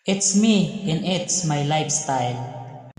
It's me and it's my lifestyle.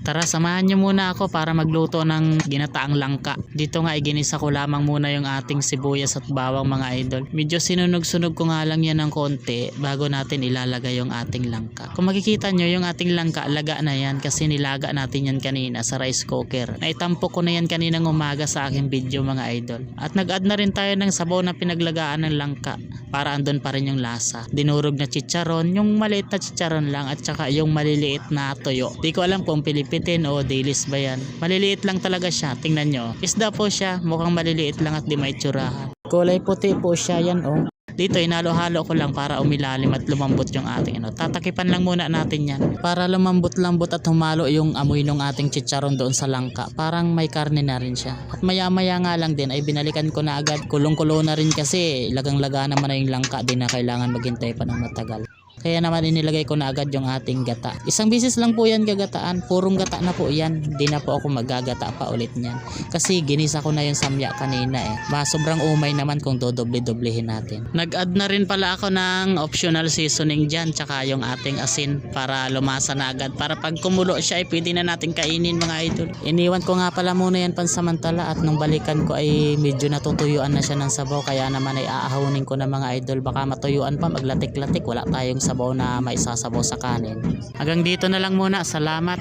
Tara, samahan nyo muna ako para magluto ng ginataang langka. Dito nga iginisa ko lamang muna yung ating sibuyas at bawang mga idol. Medyo sinunog-sunog ko nga lang yan ng konti bago natin ilalagay yung ating langka. Kung makikita nyo yung ating langka, laga na yan kasi nilaga natin yan kanina sa rice cooker. Naitampok ko na yan kaninang umaga sa aking video mga idol. At nag-add na rin tayo ng sabaw na pinaglagaan ng langka para andun pa rin yung lasa. Dinurog na chicharon, yung maliit na chicharon lang at saka yung maliliit na toyo. Di ko alam kung Pilipitin o Dilis ba yan. Maliliit lang talaga siya, tingnan nyo. Isda po siya, mukhang maliliit lang at di may tsurahan. Kulay puti po siya yan oh. Dito inalo-halo ko lang para umilalim at lumambot yung ating Tatakipan lang muna natin yan para lumambot-lambot at humalo yung amoy ng ating chicharon doon sa langka. Parang may karne na rin siya. At maya-maya nga lang din ay binalikan ko na agad. Kulong-kulo na rin kasi lagang-laga naman na yung langka, di na kailangan maghintay pa ng matagal. Kaya naman inilagay ko na agad yung ating gata. Isang bisis lang po yan gagataan. Purong gata na po yan. Di na po ako magagata pa ulit niyan. Kasi ginisa ko na yung samya kanina eh. Sobrang umay naman kung dodoble-doblehin natin. Nag-add na rin pala ako ng optional seasoning dyan. Tsaka yung ating asin para lumasa na agad. Para pag kumulo siya ay pwede na natin kainin mga idol. Iniwan ko nga pala muna yan pansamantala. At nung balikan ko ay medyo natutuyuan na siya ng sabaw. Kaya naman ay aahawonin ko na mga idol. Baka matuyuan pa, maglatik-latik. Wala tayong sabaw na maisasabaw sa kanin. Hanggang dito na lang muna. Salamat.